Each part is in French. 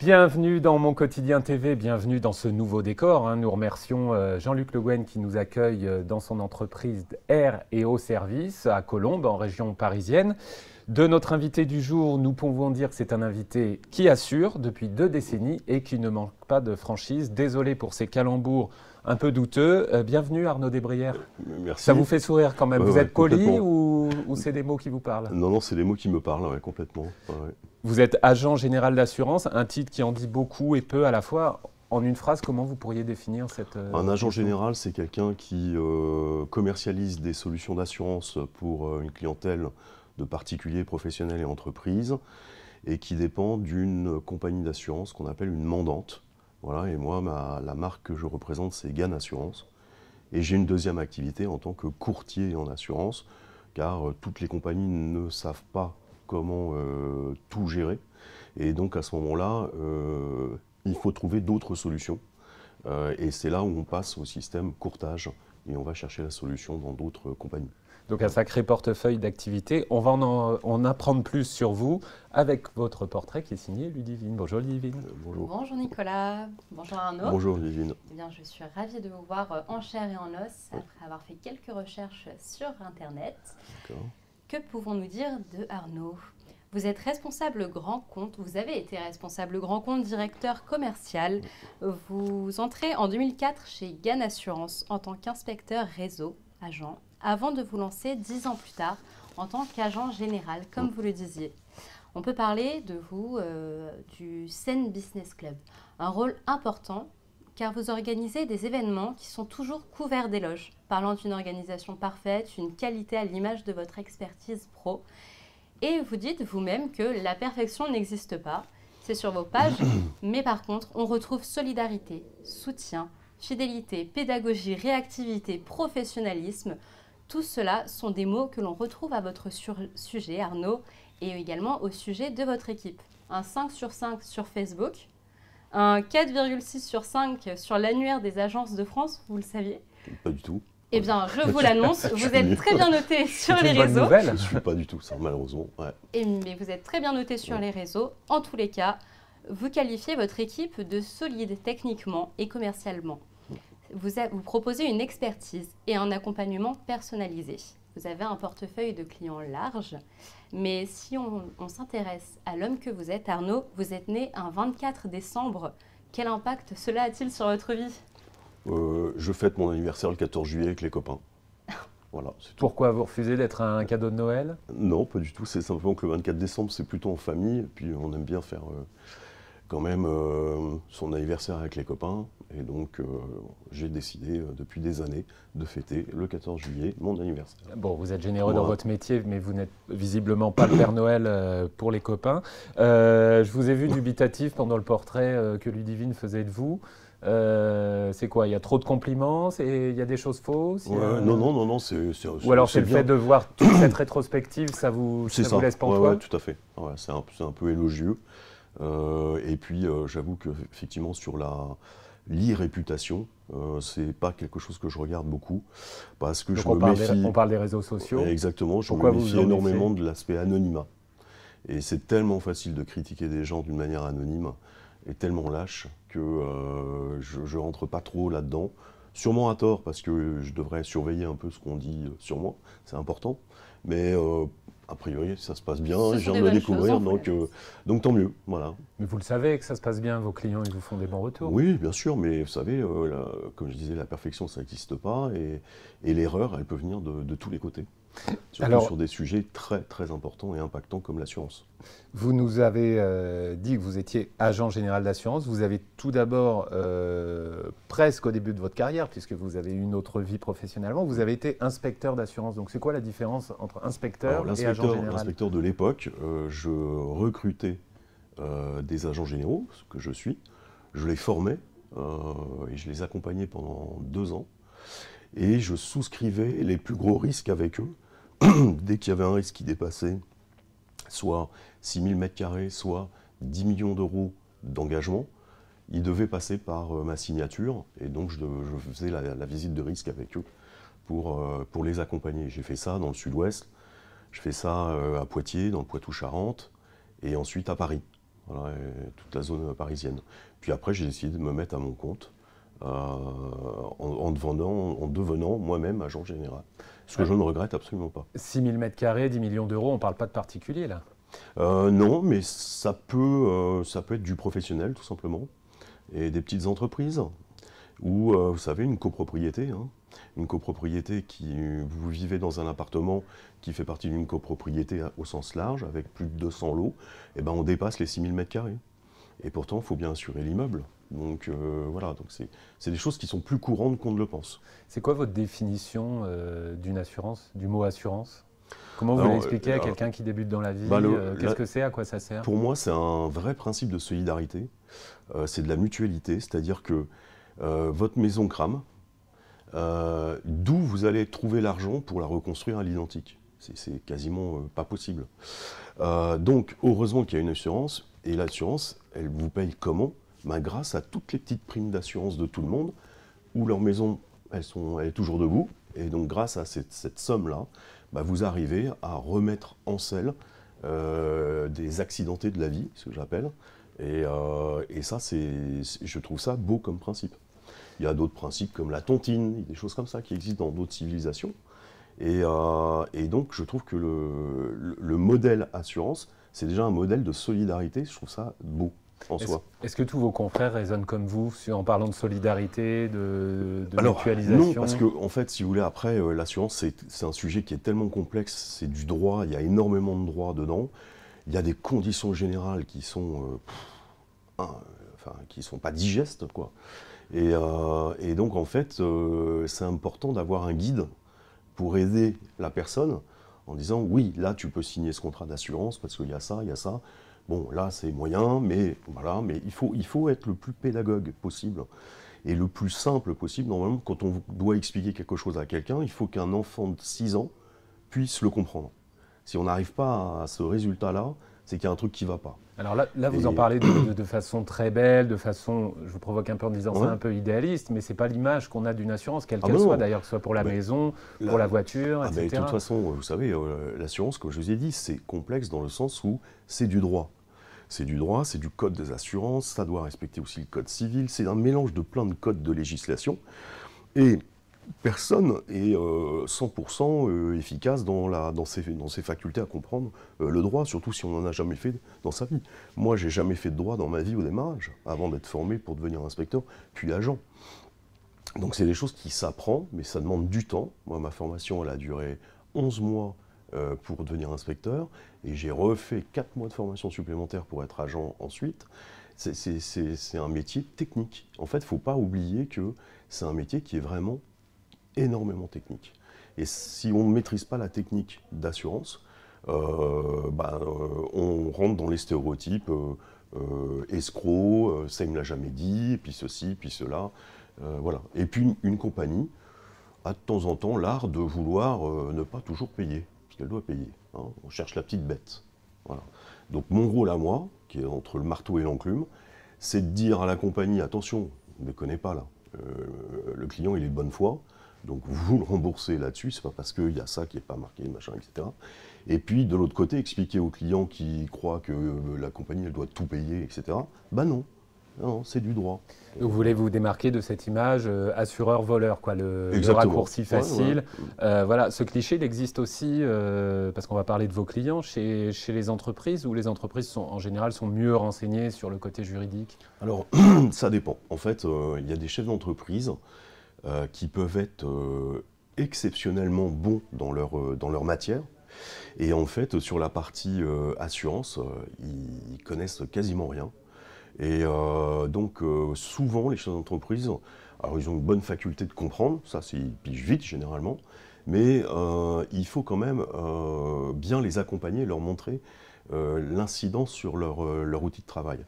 Bienvenue dans Mon Quotidien TV, bienvenue dans ce nouveau décor. Nous remercions Jean-Luc Le Guen qui nous accueille dans son entreprise Air et Eau Service à Colombes, en région parisienne. De notre invité du jour, nous pouvons dire que c'est un invité qui assure depuis 2 décennies et qui ne manque pas de franchise. Désolé pour ces calembours un peu douteux. Bienvenue Arnaud Desbrières. Merci. Ça vous fait sourire quand même. Vous êtes poli ou c'est des mots qui vous parlent? Non, c'est des mots qui me parlent, ouais, complètement. Ouais. Vous êtes agent général d'assurance, un titre qui en dit beaucoup et peu à la fois. En une phrase, comment vous pourriez définir cette... Un agent général, c'est quelqu'un qui commercialise des solutions d'assurance pour une clientèle de particuliers, professionnels et entreprises, et qui dépend d'une compagnie d'assurance qu'on appelle une mandante. Voilà, et moi, la marque que je représente, c'est GAN Assurance. Et j'ai une deuxième activité en tant que courtier en assurance, car toutes les compagnies ne savent pas comment tout gérer. Et donc à ce moment-là, il faut trouver d'autres solutions. Et c'est là où on passe au système courtage et on va chercher la solution dans d'autres compagnies. Donc un sacré portefeuille d'activités. On va en apprendre plus sur vous avec votre portrait qui est signé Ludivine. Bonjour Ludivine. Bonjour. Bonjour Nicolas, bonjour Arnaud. Bonjour Ludivine. Eh bien, je suis ravie de vous voir en chair et en os après avoir fait quelques recherches sur Internet. Que pouvons-nous dire de Arnaud? Vous êtes responsable grand compte, vous avez été responsable grand compte, directeur commercial. Vous entrez en 2004 chez GAN Assurance en tant qu'inspecteur réseau, agent, avant de vous lancer 10 ans plus tard en tant qu'agent général, comme vous le disiez. On peut parler de vous du Seine Business Club, un rôle important car vous organisez des événements qui sont toujours couverts d'éloges, parlant d'une organisation parfaite, une qualité à l'image de votre expertise pro. Et vous dites vous-même que la perfection n'existe pas, c'est sur vos pages, mais par contre, on retrouve solidarité, soutien, fidélité, pédagogie, réactivité, professionnalisme. Tout cela sont des mots que l'on retrouve à votre sujet, Arnaud, et également au sujet de votre équipe. Un 5 sur 5 sur Facebook, un 4,6 sur 5 sur l'annuaire des agences de France, vous le saviez? Pas du tout. Eh bien, je vous l'annonce, vous êtes très bien noté sur les réseaux. Je ne suis pas du tout ça, malheureusement. Ouais. Mais vous êtes très bien noté sur les réseaux. En tous les cas, vous qualifiez votre équipe de solide techniquement et commercialement. Vous proposez une expertise et un accompagnement personnalisé. Vous avez un portefeuille de clients large, mais si on s'intéresse à l'homme que vous êtes, Arnaud, vous êtes né un 24 décembre. Quel impact cela a-t-il sur votre vie? Je fête mon anniversaire le 14 juillet avec les copains. Voilà, c'est tout. Pourquoi vous refusez d'être un cadeau de Noël? Non, pas du tout. C'est simplement que le 24 décembre, c'est plutôt en famille. Et puis on aime bien faire quand même son anniversaire avec les copains. Et donc j'ai décidé depuis des années de fêter le 14 juillet mon anniversaire. Bon, vous êtes généreux dans votre métier, mais vous n'êtes visiblement pas le Père Noël pour les copains. Je vous ai vu dubitatif pendant le portrait que Ludivine faisait de vous. C'est quoi? Il y a trop de compliments? Il y a des choses fausses? Non, ou alors c'est le fait de voir toute cette rétrospective, ça vous laisse pantois? Oui, tout à fait. Ouais, c'est un peu élogieux. Et puis j'avoue qu'effectivement sur l'irréputation, c'est pas quelque chose que je regarde beaucoup parce que je me méfie. On parle des réseaux sociaux. Exactement, je me méfie énormément de l'aspect anonymat. Et c'est tellement facile de critiquer des gens d'une manière anonyme et tellement lâche que je rentre pas trop là-dedans. Sûrement à tort, parce que je devrais surveiller un peu ce qu'on dit sur moi, c'est important. Mais a priori, ça se passe bien, je viens de le découvrir, donc tant mieux. Voilà. Mais vous le savez que ça se passe bien, vos clients, ils vous font des bons retours? Oui, bien sûr, mais vous savez, comme je disais, la perfection, ça n'existe pas, et l'erreur, elle peut venir de tous les côtés. Surtout sur des sujets très, très importants et impactants comme l'assurance. Vous nous avez dit que vous étiez agent général d'assurance. Vous avez tout d'abord, presque au début de votre carrière, puisque vous avez eu une autre vie professionnellement, vous avez été inspecteur d'assurance. Donc c'est quoi la différence entre inspecteur et agent général? L'inspecteur de l'époque, je recrutais des agents généraux, ce que je suis. Je les formais et je les accompagnais pendant 2 ans. Et je souscrivais les plus gros risques avec eux. Dès qu'il y avait un risque qui dépassait soit 6 000 m², soit 10 millions d'euros d'engagement, il devait passer par ma signature. Et donc je faisais la visite de risque avec eux pour les accompagner. J'ai fait ça dans le sud-ouest, je fais ça à Poitiers, dans le Poitou-Charentes, et ensuite à Paris. voilà, et toute la zone parisienne. Puis après, j'ai décidé de me mettre à mon compte en devenant moi-même agent général. Ce que je ne regrette absolument pas. 6 000 m², 10 millions d'euros, on ne parle pas de particulier là? Non, mais ça peut être du professionnel tout simplement, et des petites entreprises, ou vous savez, une copropriété. Hein. Une copropriété vous vivez dans un appartement qui fait partie d'une copropriété au sens large, avec plus de 200 lots, et ben on dépasse les 6 000 m². Et pourtant, il faut bien assurer l'immeuble. Donc voilà, donc c'est des choses qui sont plus courantes qu'on ne le pense. C'est quoi votre définition d'une assurance, du mot assurance? Comment vous l'expliquez à quelqu'un qui débute dans la vie? Qu'est-ce que c'est? À quoi ça sert? Pour moi, c'est un vrai principe de solidarité. C'est de la mutualité, c'est-à-dire que votre maison crame, d'où vous allez trouver l'argent pour la reconstruire à l'identique. C'est quasiment pas possible. Donc, heureusement qu'il y a une assurance, et l'assurance, elle vous paye comment? Grâce à toutes les petites primes d'assurance de tout le monde, où leur maison, elle est toujours debout, et donc grâce à cette somme-là, vous arrivez à remettre en selle des accidentés de la vie, ce que j'appelle, et ça, je trouve ça beau comme principe. Il y a d'autres principes comme la tontine, des choses comme ça qui existent dans d'autres civilisations. Et donc, je trouve que le modèle assurance, c'est déjà un modèle de solidarité. Je trouve ça beau en soi. Est-ce que tous vos confrères raisonnent comme vous en parlant de solidarité, de mutualisation? Non, parce que en fait, si vous voulez, après, l'assurance, c'est un sujet qui est tellement complexe. C'est du droit, il y a énormément de droits dedans. Il y a des conditions générales qui sont pas digestes, quoi. Et donc, en fait, c'est important d'avoir un guide pour aider la personne en disant « oui, là, tu peux signer ce contrat d'assurance parce qu'il y a ça, il y a ça. Bon, là, c'est moyen, mais voilà, mais il faut être le plus pédagogue possible et le plus simple possible. Normalement, quand on doit expliquer quelque chose à quelqu'un, il faut qu'un enfant de 6 ans puisse le comprendre. Si on n'arrive pas à ce résultat-là, c'est qu'il y a un truc qui ne va pas. » Alors là vous en parlez de façon très belle, de façon, je vous provoque un peu en disant ça, un peu idéaliste, mais ce n'est pas l'image qu'on a d'une assurance, quelle qu'elle soit d'ailleurs, que ce soit pour la maison, pour la voiture, etc. De toute façon, vous savez, l'assurance, comme je vous ai dit, c'est complexe dans le sens où c'est du droit. C'est du droit, c'est du code des assurances, ça doit respecter aussi le code civil, c'est un mélange de plein de codes de législation. Et personne est 100% efficace dans ses facultés à comprendre le droit, surtout si on n'en a jamais fait dans sa vie. Moi, j'ai jamais fait de droit dans ma vie au démarrage, avant d'être formé pour devenir inspecteur, puis agent. Donc c'est des choses qui s'apprennent, mais ça demande du temps. Moi, ma formation, elle a duré 11 mois pour devenir inspecteur, et j'ai refait 4 mois de formation supplémentaire pour être agent ensuite. C'est un métier technique. En fait, il ne faut pas oublier que c'est un métier qui est vraiment énormément technique. Et si on ne maîtrise pas la technique d'assurance, on rentre dans les stéréotypes escroc, ça il me l'a jamais dit, puis ceci, puis cela. Voilà. Et puis une compagnie a de temps en temps l'art de vouloir ne pas toujours payer, parce qu'elle doit payer. Hein. On cherche la petite bête. Voilà. Donc mon rôle à moi, qui est entre le marteau et l'enclume, c'est de dire à la compagnie, attention, ne déconnez pas là, le client il est de bonne foi, donc vous le remboursez là-dessus, c'est pas parce qu'il y a ça qui n'est pas marqué, machin, etc. Et puis de l'autre côté, expliquer aux clients qui croient que la compagnie elle doit tout payer, etc. Non, c'est du droit. Donc vous voulez vous démarquer de cette image assureur-voleur, quoi, le raccourci facile. Ouais. Voilà, ce cliché, il existe aussi, parce qu'on va parler de vos clients, chez les entreprises, où les entreprises en général sont mieux renseignées sur le côté juridique? Alors, ça dépend. En fait, il y a des chefs d'entreprise qui peuvent être exceptionnellement bons dans leur matière. Et en fait, sur la partie assurance, ils connaissent quasiment rien. Et donc, souvent, les chefs d'entreprise, alors ils ont une bonne faculté de comprendre, ça ils pigent vite généralement, mais il faut quand même bien les accompagner et leur montrer l'incidence sur leur outil de travail.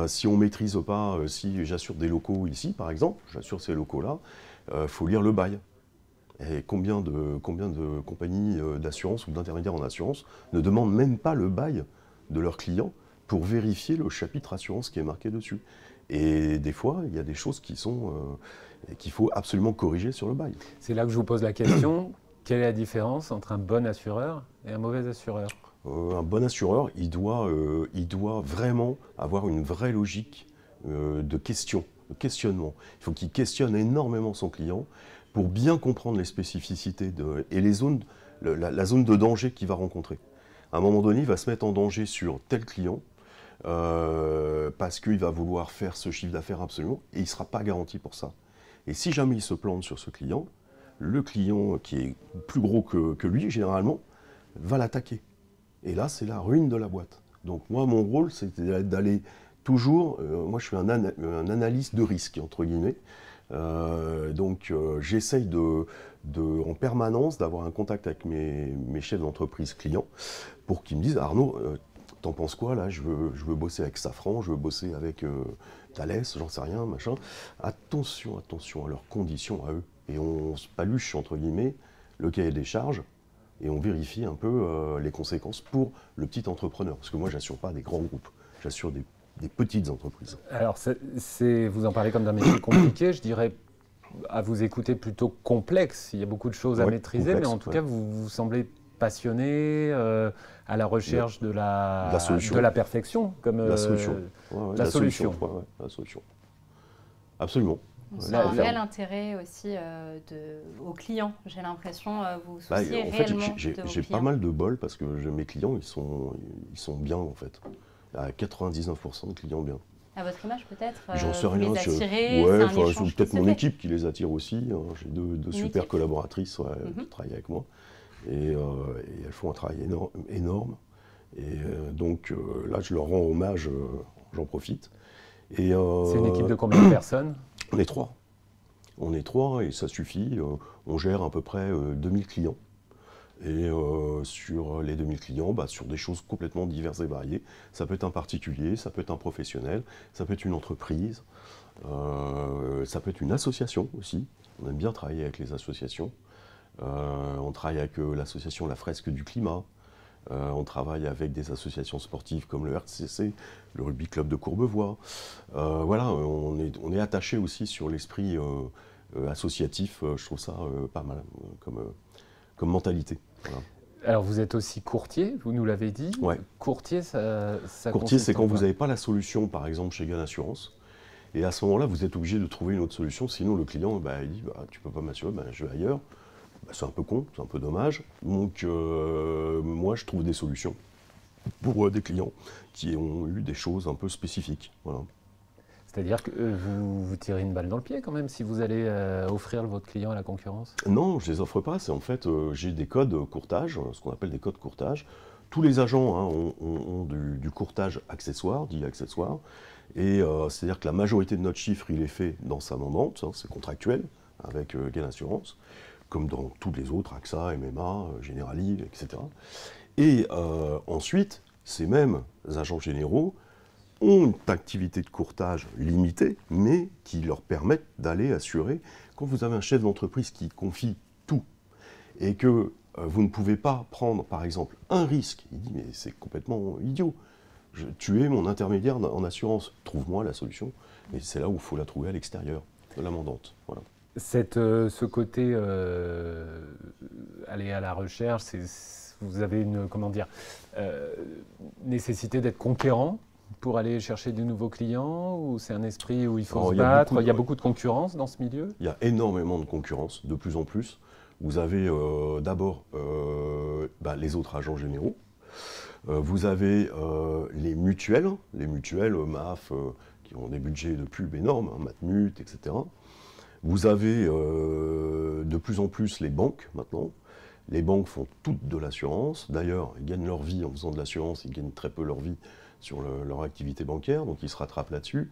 Si on ne maîtrise pas, si j'assure des locaux ici, par exemple, j'assure ces locaux-là, il faut lire le bail. Et combien de compagnies d'assurance ou d'intermédiaires en assurance ne demandent même pas le bail de leurs clients pour vérifier le chapitre assurance qui est marqué dessus. Et des fois, il y a des choses qu'il faut absolument corriger sur le bail. C'est là que je vous pose la question. Quelle est la différence entre un bon assureur et un mauvais assureur? un bon assureur, il doit vraiment avoir une vraie logique de questionnement. Il faut qu'il questionne énormément son client pour bien comprendre les spécificités et les zones, la zone de danger qu'il va rencontrer. À un moment donné, il va se mettre en danger sur tel client parce qu'il va vouloir faire ce chiffre d'affaires absolument et il ne sera pas garanti pour ça. Et si jamais il se plante sur ce client, le client qui est plus gros que lui, généralement, va l'attaquer. Et là, c'est la ruine de la boîte. Donc moi, mon rôle, c'est d'aller toujours... moi, je suis un analyste de risque, entre guillemets. J'essaye en permanence d'avoir un contact avec mes chefs d'entreprise clients pour qu'ils me disent « Arnaud, t'en penses quoi là? Je veux bosser avec Safran, je veux bosser avec Thales, j'en sais rien, machin. » Attention à leurs conditions à eux. Et on se paluche, entre guillemets, le cahier des charges et on vérifie un peu les conséquences pour le petit entrepreneur. Parce que moi, je n'assure pas des grands groupes, j'assure des petites entreprises. Alors, vous en parlez comme d'un métier compliqué, je dirais, à vous écouter, plutôt complexe. Il y a beaucoup de choses à maîtriser, mais en tout cas, vous semblez passionné, à la recherche de la perfection. Comme, la solution. La solution. La solution. Absolument. On sent un réel intérêt aussi aux clients. J'ai l'impression vous souciez réellement de vos clients. J'ai pas mal de bol parce que mes clients, ils sont bien en fait. Il y a 99% de clients bien. À votre image peut-être, j'en sais rien, les attirez, c'est peut-être mon équipe qui les attire aussi. Hein. J'ai deux super collaboratrices qui travaillent avec moi. Et elles font un travail énorme. Et là, je leur rends hommage, j'en profite. C'est une équipe de combien de personnes? On est 3. On est 3 et ça suffit. On gère à peu près 2000 clients. Et sur les 2000 clients, sur des choses complètement diverses et variées. Ça peut être un particulier, ça peut être un professionnel, ça peut être une entreprise, ça peut être une association aussi. On aime bien travailler avec les associations. On travaille avec l'association La Fresque du Climat. On travaille avec des associations sportives comme le RCC, le Rugby Club de Courbevoie. Voilà, on est attaché aussi sur l'esprit associatif. Je trouve ça pas mal comme mentalité. Voilà. Alors vous êtes aussi courtier, vous nous l'avez dit. Ouais. Courtier, courtier, c'est quand vous n'avez pas la solution, par exemple chez Gain Assurance. Et à ce moment-là, vous êtes obligé de trouver une autre solution. Sinon, le client, il dit tu peux pas m'assurer, je vais ailleurs. C'est un peu con, c'est un peu dommage. Donc, moi, je trouve des solutions pour des clients qui ont eu des choses un peu spécifiques. Voilà. C'est-à-dire que vous tirez une balle dans le pied quand même si vous allez offrir votre client à la concurrence? Non, je ne les offre pas. C'est en fait, j'ai des codes courtage, ce qu'on appelle des codes courtage. Tous les agents ont du courtage accessoire, dit accessoire. Et c'est-à-dire que la majorité de notre chiffre, il est fait dans sa main-vente, c'est contractuel avec Gain Assurance, comme dans tous les autres, AXA, MMA, Generali, etc. Et ensuite, ces mêmes agents généraux ont une activité de courtage limitée, mais qui leur permettent d'aller assurer, quand vous avez un chef d'entreprise qui confie tout, et que vous ne pouvez pas prendre, par exemple, un risque, il dit, mais c'est complètement idiot, tu es mon intermédiaire en assurance, trouve-moi la solution, et c'est là où il faut la trouver à l'extérieur de la mandante. Voilà. Ce côté aller à la recherche, vous avez une nécessité d'être conquérant pour aller chercher de nouveaux clients, ou c'est un esprit où il faut se battre? Il y a beaucoup de concurrence dans ce milieu? Il y a énormément de concurrence, de plus en plus. Vous avez d'abord les autres agents généraux. Vous avez les mutuelles MAF, qui ont des budgets de pub énormes, Matmut, etc. Vous avez de plus en plus les banques maintenant. Les banques font toutes de l'assurance. D'ailleurs, ils gagnent leur vie en faisant de l'assurance, ils gagnent très peu leur vie sur leur activité bancaire, donc ils se rattrapent là-dessus.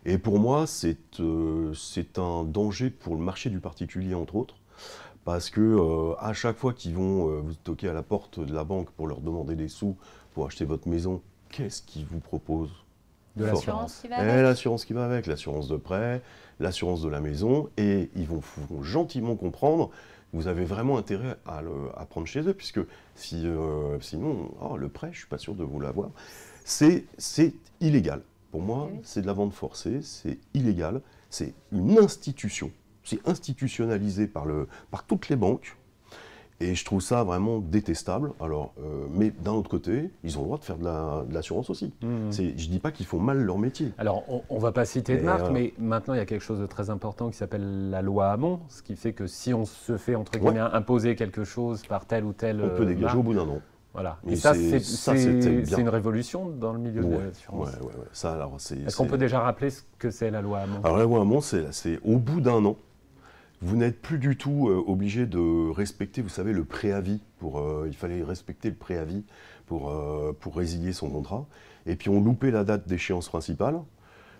Et pour moi, c'est un danger pour le marché du particulier, entre autres, parce que à chaque fois qu'ils vont vous toquer à la porte de la banque pour leur demander des sous pour acheter votre maison, qu'est-ce qu'ils vous proposent? De l'assurance qui va avec. L'assurance qui va avec, l'assurance de prêt, l'assurance de la maison, et ils vont gentiment comprendre que vous avez vraiment intérêt à prendre chez eux, puisque sinon, le prêt, je ne suis pas sûr de vous l'avoir. C'est illégal. Pour moi, c'est de la vente forcée, c'est illégal, c'est une institution. C'est institutionnalisé par toutes les banques. Et je trouve ça vraiment détestable. Alors, mais d'un autre côté, ils ont le droit de faire de l'assurance aussi. Je ne dis pas qu'ils font mal leur métier. Alors, on ne va pas citer de marque, mais maintenant, il y a quelque chose de très important qui s'appelle la loi Hamon, ce qui fait que si on se fait, entre guillemets, imposer quelque chose par telle ou telle on peut dégager marque, au bout d'un an. Voilà. Mais et ça, c'est une révolution dans le milieu de l'assurance. Est-ce qu'on peut déjà rappeler ce que c'est la loi Hamon? Alors, la loi Hamon, c'est au bout d'un an, vous n'êtes plus du tout obligé de respecter, vous savez, le préavis. Il fallait respecter le préavis pour résilier son contrat. Et puis on loupait la date d'échéance principale.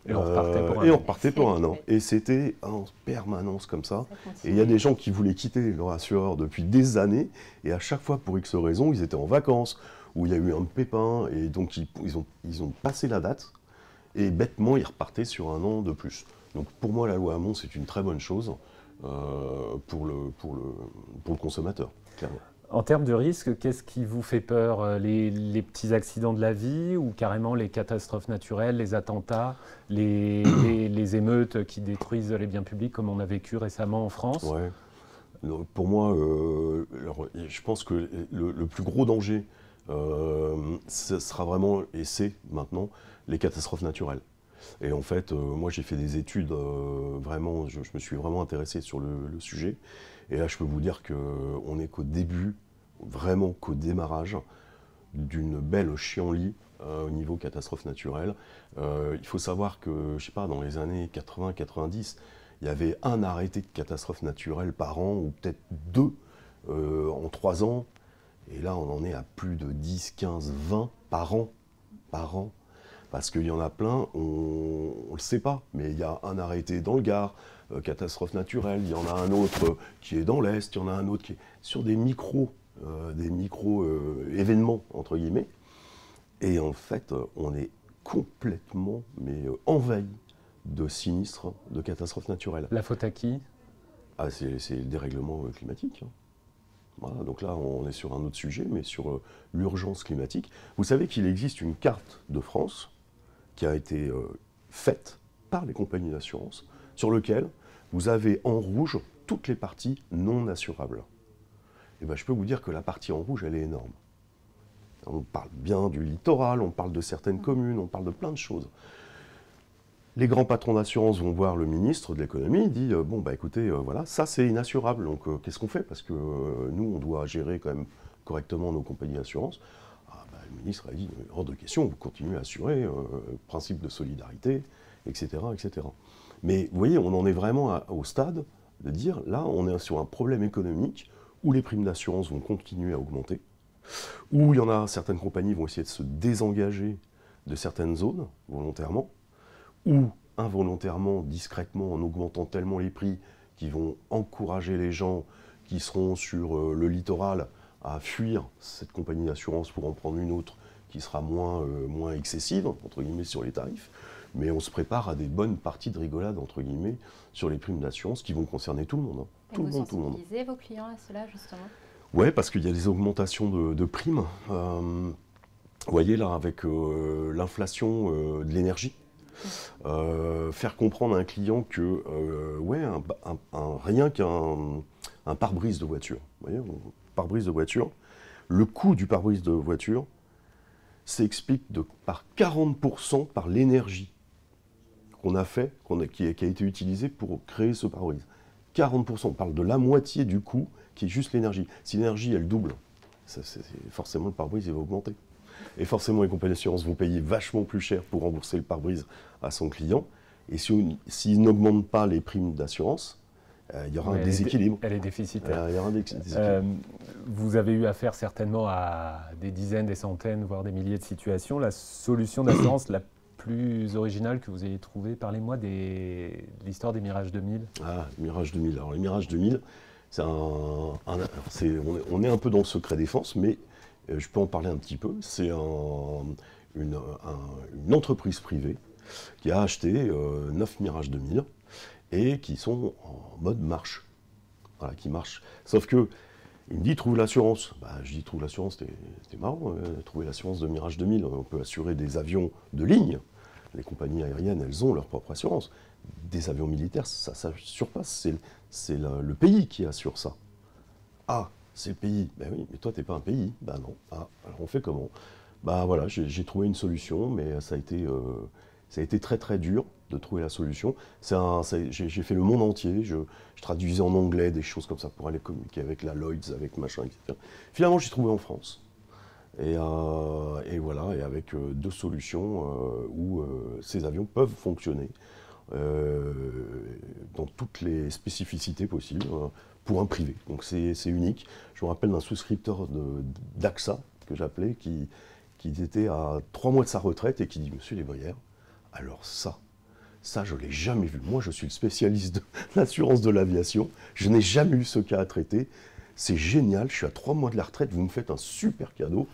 Et on repartait pour un an. Et c'était en permanence comme ça. Et il y a des gens qui voulaient quitter leur assureur depuis des années. Et à chaque fois, pour X raisons, ils étaient en vacances, ou il y a eu un pépin. Et donc ils ont passé la date. Et bêtement, ils repartaient sur un an de plus. Donc pour moi, la loi Hamon, c'est une très bonne chose. Pour le consommateur, clairement. En termes de risque, qu'est-ce qui vous fait peur? Les petits accidents de la vie ou carrément les catastrophes naturelles, les attentats, les émeutes qui détruisent les biens publics comme on a vécu récemment en France? Ouais. Donc, pour moi, je pense que le plus gros danger, ce sera vraiment, et c'est maintenant, les catastrophes naturelles. Et en fait, moi j'ai fait des études, vraiment, je me suis vraiment intéressé sur le sujet. Et là, je peux vous dire qu'on n'est qu'au début, vraiment qu'au démarrage d'une belle chienlit au niveau catastrophe naturelle. Il faut savoir que, je ne sais pas, dans les années 80-90, il y avait un arrêté de catastrophe naturelle par an, ou peut-être 2 en 3 ans. Et là, on en est à plus de 10, 15, 20 par an. Parce qu'il y en a plein, on ne le sait pas, mais il y a un arrêté dans le Gard, catastrophe naturelle, il y en a un autre qui est dans l'Est, il y en a un autre qui est sur des micro événements, entre guillemets. Et en fait, on est complètement envahi de sinistres, de catastrophes naturelles. La faute à qui? C'est le dérèglement climatique. Voilà, donc là, on est sur un autre sujet, mais sur l'urgence climatique. Vous savez qu'il existe une carte de France qui a été faite par les compagnies d'assurance, sur lequel vous avez en rouge toutes les parties non assurables. Et bien, je peux vous dire que la partie en rouge, elle est énorme. On parle bien du littoral, on parle de certaines communes, on parle de plein de choses. Les grands patrons d'assurance vont voir le ministre de l'économie, il dit bon bah écoutez, voilà, ça c'est inassurable, donc qu'est-ce qu'on fait? Parce que nous on doit gérer quand même correctement nos compagnies d'assurance. Le ministre a dit hors de question, vous continuez à assurer, principe de solidarité, etc., etc. Mais vous voyez, on en est vraiment au stade de dire là, on est sur un problème économique où les primes d'assurance vont continuer à augmenter, où il y en a certaines compagnies vont essayer de se désengager de certaines zones volontairement, ou involontairement, discrètement, en augmentant tellement les prix qui vont encourager les gens qui seront sur le littoral à fuir cette compagnie d'assurance pour en prendre une autre qui sera moins excessive, entre guillemets, sur les tarifs. Mais on se prépare à des bonnes parties de rigolade, entre guillemets, sur les primes d'assurance qui vont concerner tout le monde. Tout le monde. Vous sensibilisez vos clients à cela, justement? Oui, parce qu'il y a des augmentations de primes. Vous voyez, là, avec l'inflation de l'énergie, faire comprendre à un client que rien qu'un pare-brise de voiture, vous voyez, pare-brise de voiture, le coût du pare-brise de voiture s'explique par 40% par l'énergie qu'on a fait, qui a été utilisée pour créer ce pare-brise. 40%, on parle de la moitié du coût qui est juste l'énergie. Si l'énergie, elle double, forcément le pare-brise il va augmenter. Et forcément, les compagnies d'assurance vont payer vachement plus cher pour rembourser le pare-brise à son client. Et s'ils n'augmentent pas les primes d'assurance, il y aura un déséquilibre. Elle est déficitaire. Il y aura un déséquilibre. Vous avez eu affaire certainement à des dizaines, des centaines, voire des milliers de situations. La solution d'assurance la plus originale que vous ayez trouvée, parlez-moi de l'histoire des Mirage 2000. Ah, Mirage 2000. Alors, les Mirage 2000, on est un peu dans le secret défense, mais je peux en parler un petit peu. C'est une entreprise privée qui a acheté 9 Mirage 2000 et qui sont en mode marche. Voilà, qui marchent. Sauf que, il me dit trouve l'assurance. Je dis trouve l'assurance, c'était marrant, trouver l'assurance de Mirage 2000. On peut assurer des avions de ligne. Les compagnies aériennes, elles ont leur propre assurance. Des avions militaires, ça surpasse. C'est le pays qui assure ça. Ah, c'est le pays. Ben oui, mais toi, t'es pas un pays. Ben non. Ah, alors on fait comment? Ben voilà, j'ai trouvé une solution, mais ça a été très très dur de trouver la solution. J'ai fait le monde entier, je traduisais en anglais des choses comme ça pour aller communiquer avec la Lloyds, avec machin, etc. Finalement, j'ai trouvé en France. Et voilà, et avec 2 solutions où ces avions peuvent fonctionner dans toutes les spécificités possibles pour un privé. Donc c'est unique. Je me rappelle d'un souscripteur d'AXA, que j'appelais, qui était à 3 mois de sa retraite et qui dit « Monsieur Lébrière, alors ça, je ne l'ai jamais vu. Moi, je suis le spécialiste de l'assurance de l'aviation. Je n'ai jamais eu ce cas à traiter. C'est génial, je suis à 3 mois de la retraite, vous me faites un super cadeau. »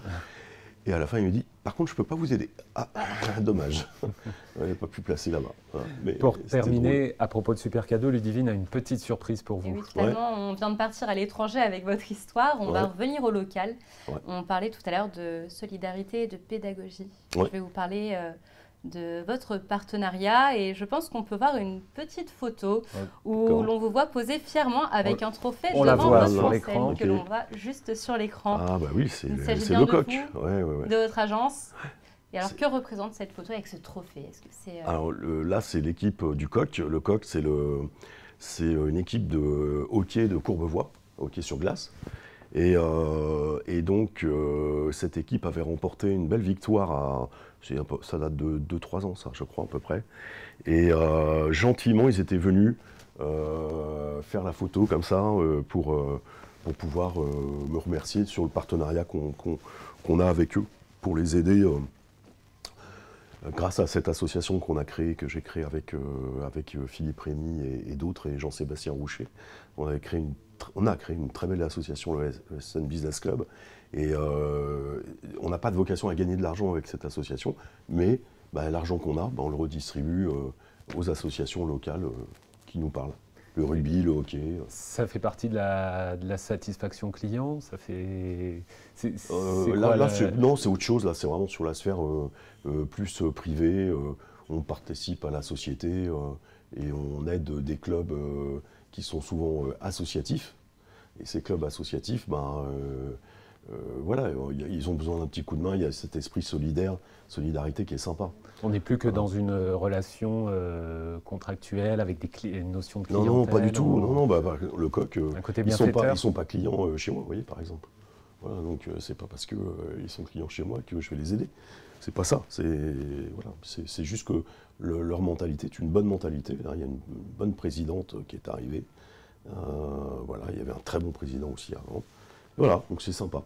Et à la fin, il me dit, par contre, je ne peux pas vous aider. Ah, dommage. Je n'ai pas pu placer là-bas. Pour terminer, à propos de super cadeau, Ludivine a une petite surprise pour vous. Et oui, totalement. On vient de partir à l'étranger avec votre histoire. On va revenir au local. On parlait tout à l'heure de solidarité et de pédagogie. Je vais vous parler de votre partenariat et je pense qu'on peut voir une petite photo où l'on vous voit poser fièrement avec un trophée devant votre enseigne que l'on voit juste sur l'écran. Ah bah oui, c'est Lecoq. De votre agence. Et alors, que représente cette photo avec ce trophée? Est-ce que c'est Alors là, c'est l'équipe du Coq. Le Coq, c'est une équipe de hockey de Courbevoie, hockey sur glace. Et donc, cette équipe avait remporté une belle victoire ça date de 2-3 ans, ça, je crois, à peu près. Et gentiment, ils étaient venus faire la photo comme ça pour pouvoir me remercier sur le partenariat qu'on a avec eux, pour les aider grâce à cette association que j'ai créée avec Philippe Rémy et d'autres, et Jean-Sébastien Roucher. On a créé une très belle association, le SN Business Club, et on n'a pas de vocation à gagner de l'argent avec cette association, mais l'argent qu'on a, on le redistribue aux associations locales qui nous parlent. Le rugby, le hockey. Ça fait partie de la satisfaction client? Ça fait... Non, c'est autre chose. Là, c'est vraiment sur la sphère plus privée. On participe à la société et on aide des clubs qui sont souvent associatifs. Et ces clubs associatifs, voilà, ils ont besoin d'un petit coup de main. Il y a cet esprit solidarité qui est sympa. On n'est plus que dans une relation contractuelle avec une notion de clientèle. Non, pas du tout. Non, le Coq, ils ne sont pas clients chez moi, vous voyez, par exemple. Voilà, donc c'est pas parce qu'ils sont clients chez moi que je vais les aider. C'est pas ça. C'est juste que leur mentalité est une bonne mentalité. Là, il y a une bonne présidente qui est arrivée. Voilà, il y avait un très bon président aussi avant. Voilà, donc c'est sympa.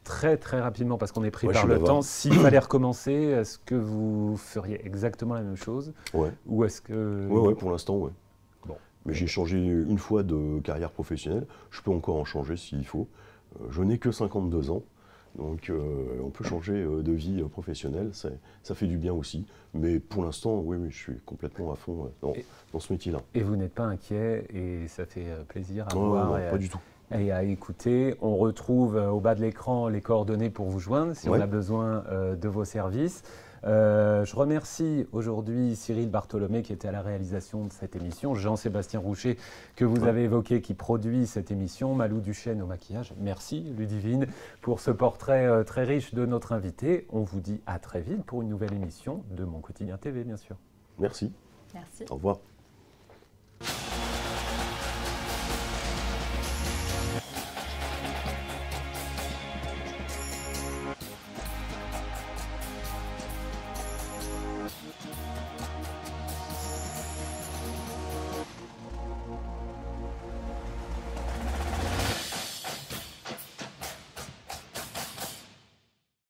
Très très rapidement, parce qu'on est pris par le temps, s'il fallait recommencer, est-ce que vous feriez exactement la même chose? Ou est-ce que... Oui, pour l'instant, oui. Bon. Mais j'ai changé une fois de carrière professionnelle, je peux encore en changer s'il faut. Je n'ai que 52 ans, donc on peut changer de vie professionnelle, ça fait du bien aussi. Mais pour l'instant, oui, je suis complètement à fond dans ce métier-là. Et vous n'êtes pas inquiet, et ça fait plaisir à voir. Non, pas du tout. Et à écouter. On retrouve au bas de l'écran les coordonnées pour vous joindre si on a besoin de vos services. Je remercie aujourd'hui Cyril Bartholomé qui était à la réalisation de cette émission, Jean-Sébastien Roucher que vous avez évoqué qui produit cette émission, Malou Duchesne au maquillage. Merci Ludivine pour ce portrait très riche de notre invité. On vous dit à très vite pour une nouvelle émission de Mon Quotidien TV bien sûr. Merci. Merci. Au revoir.